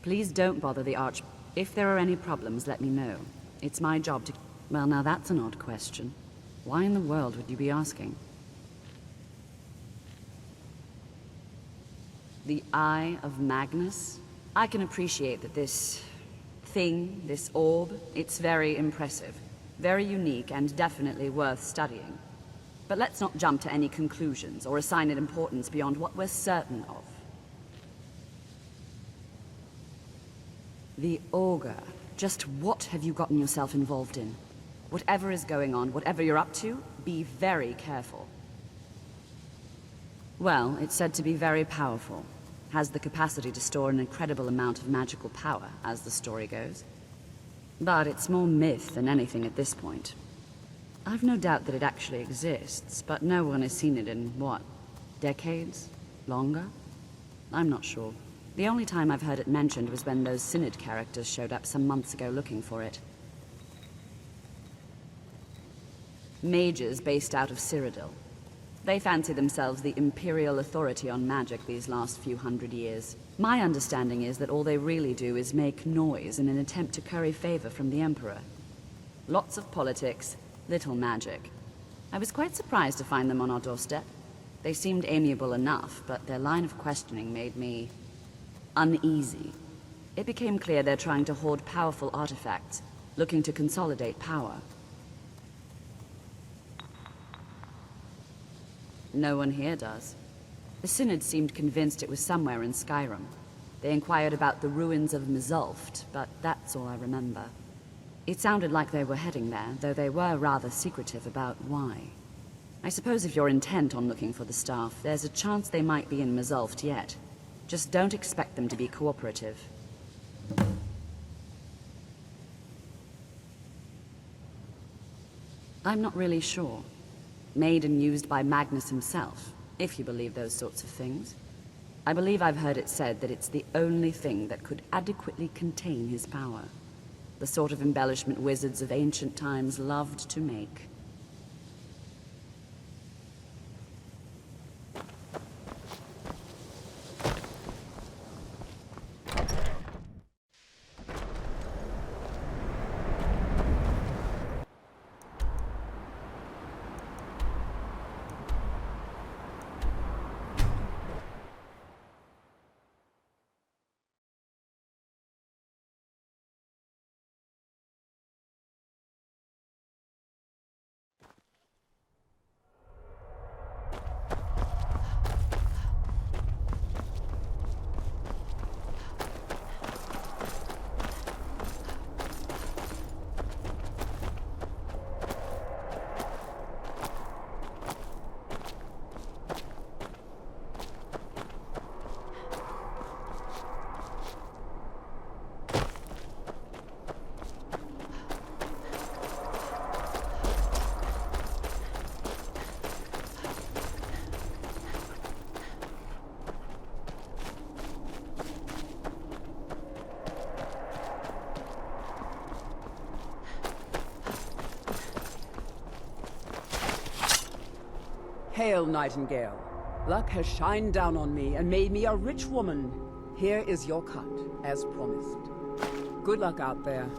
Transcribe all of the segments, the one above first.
Please don't bother the Arch... If there are any problems, let me know. It's my job to... Well, now that's an odd question. Why in the world would you be asking? The Eye of Magnus? I can appreciate that this thing, this orb, it's very impressive. Very unique and definitely worth studying. But let's not jump to any conclusions or assign it importance beyond what we're certain of. The Augur. Just what have you gotten yourself involved in? Whatever is going on, whatever you're up to, be very careful. Well, it's said to be very powerful. Has the capacity to store an incredible amount of magical power, as the story goes. But it's more myth than anything at this point. I've no doubt that it actually exists, but no one has seen it in, what, decades? Longer? I'm not sure. The only time I've heard it mentioned was when those Synod characters showed up some months ago looking for it. Mages based out of Cyrodiil. They fancy themselves the imperial authority on magic these last few hundred years. My understanding is that all they really do is make noise in an attempt to curry favor from the Emperor. Lots of politics, little magic. I was quite surprised to find them on our doorstep. They seemed amiable enough, but their line of questioning made me uneasy. It became clear they're trying to hoard powerful artifacts, looking to consolidate power. No one here does. The Synod seemed convinced it was somewhere in Skyrim. They inquired about the ruins of Mzulft, but that's all I remember. It sounded like they were heading there, though they were rather secretive about why. I suppose if you're intent on looking for the staff, there's a chance they might be in Mzulft yet. Just don't expect them to be cooperative. I'm not really sure. Made and used by Magnus himself, if you believe those sorts of things. I believe I've heard it said that it's the only thing that could adequately contain his power. The sort of embellishment wizards of ancient times loved to make. Hail, Nightingale. Luck has shined down on me and made me a rich woman. Here is your cut, as promised. Good luck out there.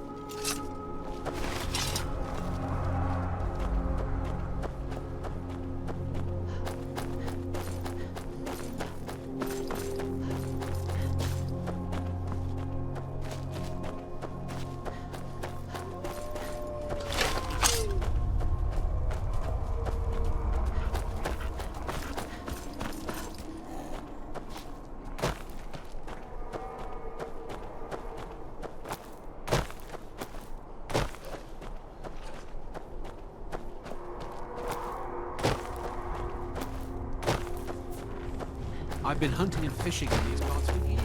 I've been hunting and fishing in these parts for years.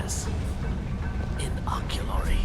as inoculory.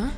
Huh?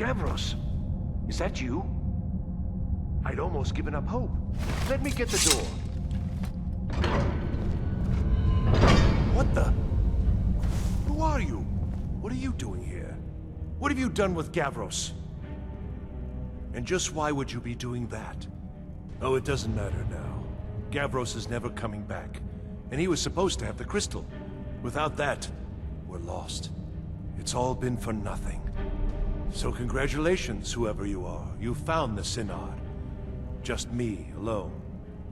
Gavros, is that you? I'd almost given up hope. Let me get the door. What the? Who are you? What are you doing here? What have you done with Gavros? And just why would you be doing that? Oh, it doesn't matter now. Gavros is never coming back. And he was supposed to have the crystal. Without that, we're lost. It's all been for nothing. So congratulations, whoever you are. You found the Synod. Just me, alone.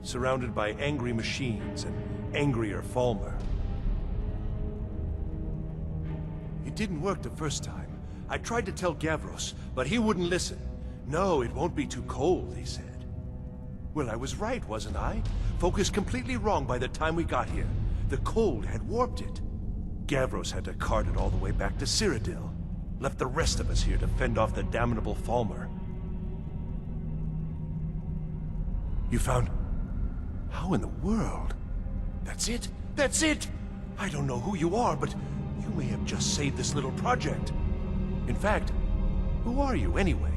Surrounded by angry machines and angrier Falmer. It didn't work the first time. I tried to tell Gavros, but he wouldn't listen. No, it won't be too cold, he said. Well, I was right, wasn't I? Focused completely wrong by the time we got here. The cold had warped it. Gavros had to cart it all the way back to Cyrodiil. Left the rest of us here to fend off the damnable Falmer. You found... How in the world? That's it? That's it! I don't know who you are, but you may have just saved this little project. In fact, who are you anyway?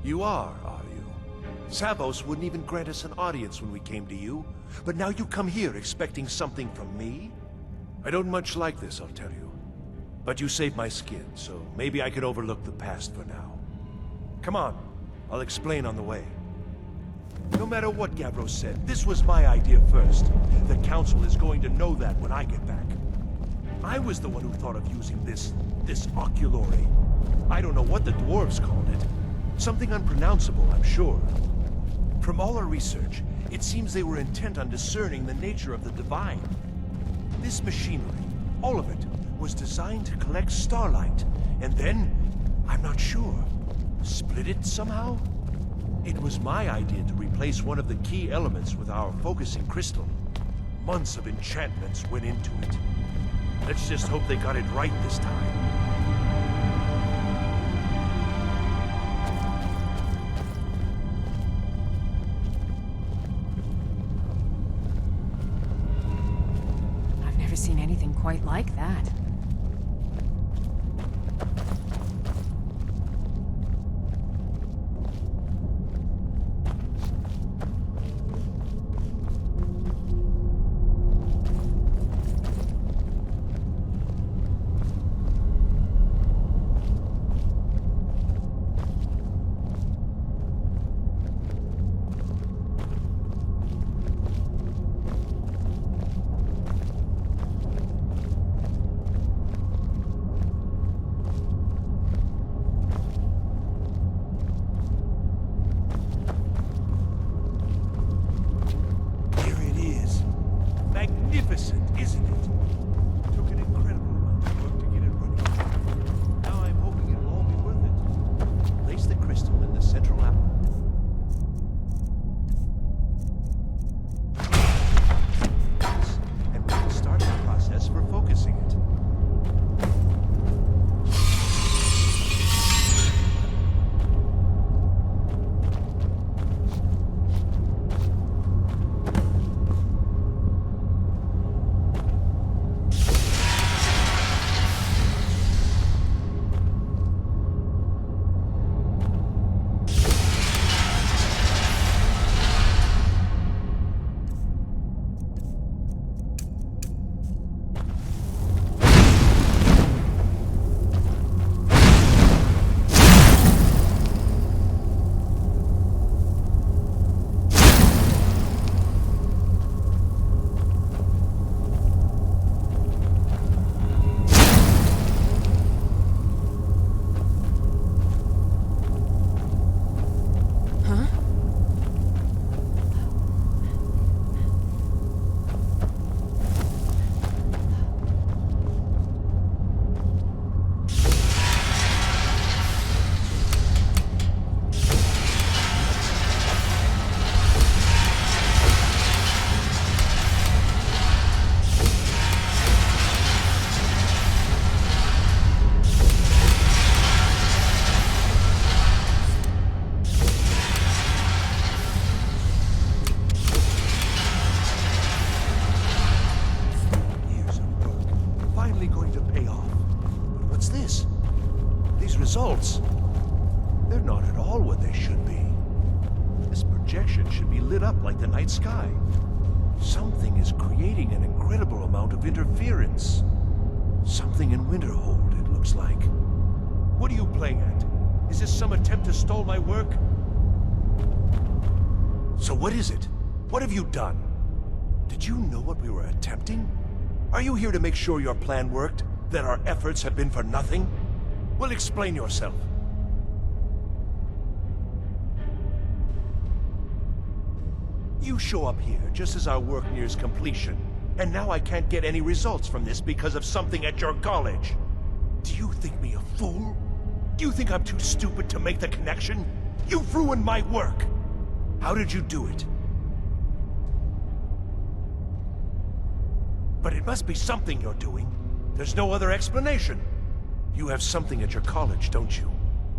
You are you? Savos wouldn't even grant us an audience when we came to you, but now you come here expecting something from me? I don't much like this, I'll tell you. But you saved my skin, so maybe I can overlook the past for now. Come on, I'll explain on the way. No matter what Gavros said, this was my idea first. The Council is going to know that when I get back. I was the one who thought of using this oculory. I don't know what the dwarves called it. Something unpronounceable, I'm sure. From all our research, it seems they were intent on discerning the nature of the divine. This machinery, all of it, was designed to collect starlight, and then, I'm not sure, split it somehow? It was my idea to replace one of the key elements with our focusing crystal. Months of enchantments went into it. Let's just hope they got it right this time. I've never seen anything quite like that. Magnificent, isn't it? Took an incredible amount of work to get it running. Now I'm hoping it'll all be worth it. Place the crystal in the central apple. And we can start the process for focusing it. Results. They're not at all what they should be. This projection should be lit up like the night sky. Something is creating an incredible amount of interference. Something in Winterhold, it looks like. What are you playing at? Is this some attempt to stall my work? So what is it? What have you done? you know what we were attempting? Are you here to make sure your plan worked? That our efforts have been for nothing? Well, explain yourself. You show up here just as our work nears completion, and now I can't get any results from this because of something at your college. Do you think me a fool? Do you think I'm too stupid to make the connection? You've ruined my work! How did you do it? But it must be something you're doing. There's no other explanation. You have something at your college, don't you?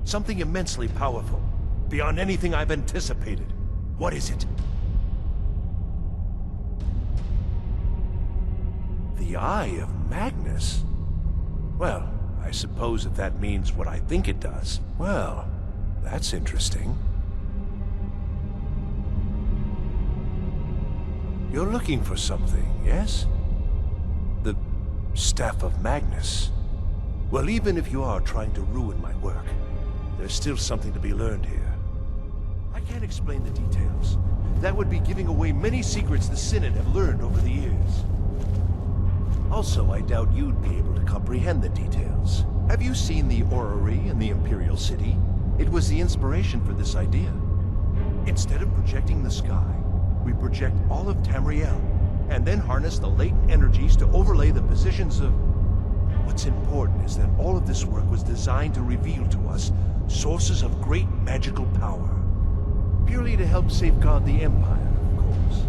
Something immensely powerful, beyond anything I've anticipated. What is it? The Eye of Magnus? Well, I suppose if that means what I think it does. Well, that's interesting. You're looking for something, yes? The Staff of Magnus. Well, even if you are trying to ruin my work, there's still something to be learned here. I can't explain the details. That would be giving away many secrets the Synod have learned over the years. Also, I doubt you'd be able to comprehend the details. Have you seen the orrery in the Imperial City? It was the inspiration for this idea. Instead of projecting the sky, we project all of Tamriel, and then harness the latent energies to overlay the positions of... What's important is that all of this work was designed to reveal to us sources of great magical power. Purely to help safeguard the Empire, of course.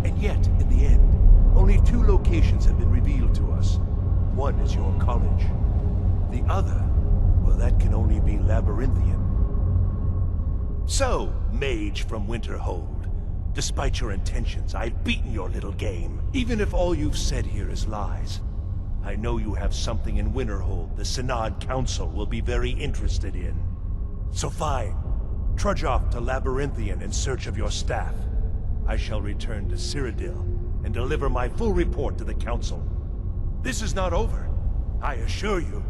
And yet, in the end, only 2 locations have been revealed to us. One is your college. The other, well, that can only be Labyrinthian. So, mage from Winterhold, despite your intentions, I've beaten your little game. Even if all you've said here is lies, I know you have something in Winterhold the Synod Council will be very interested in. So fine, trudge off to Labyrinthian in search of your staff. I shall return to Cyrodiil and deliver my full report to the Council. This is not over, I assure you.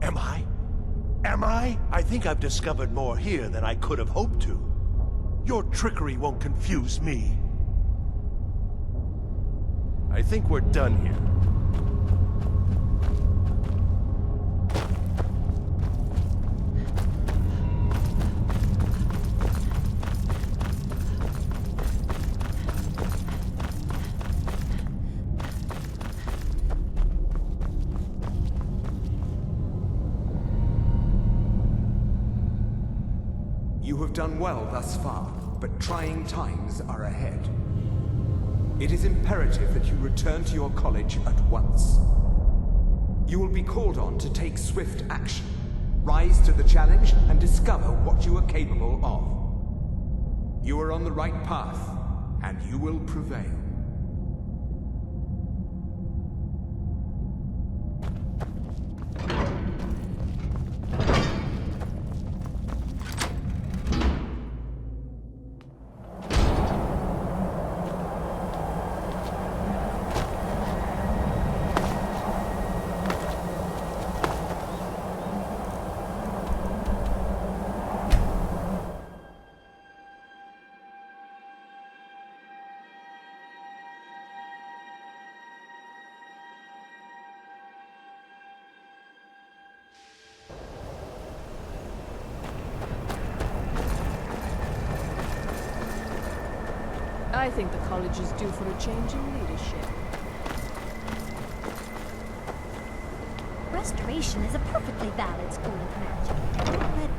Am I? Am I? I think I've discovered more here than I could have hoped to. Your trickery won't confuse me. I think we're done here. You have done well thus far, but trying times are ahead. It is imperative that you return to your college at once. You will be called on to take swift action, rise to the challenge, and discover what you are capable of. You are on the right path, and you will prevail. I think the college is due for a change in leadership. Restoration is a perfectly valid school of magic. Don't let...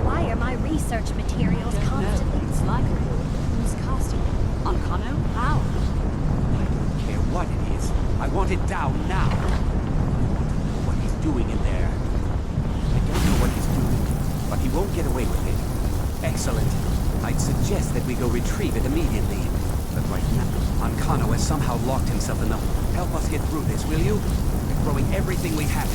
Why are my research materials constantly... It's like who's casting it? On Kano? How? I don't care what it is. I want it down now. I want to know what he's doing in there. I don't know what he's doing, but he won't get away with it. Excellent. I'd suggest that we go retrieve it immediately. But right now, Ankano has somehow locked himself in the... Help us get through this, will you? We're throwing everything we have.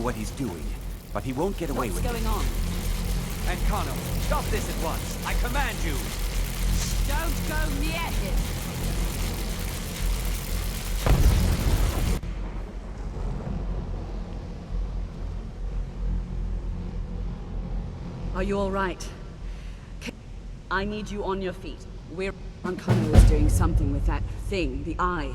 what he's doing, but he won't get away What's with it. going on? Encano, stop this at once! I command you! Don't go near him! Are you all right? I need you on your feet. Ancano is doing something with that thing, the eye.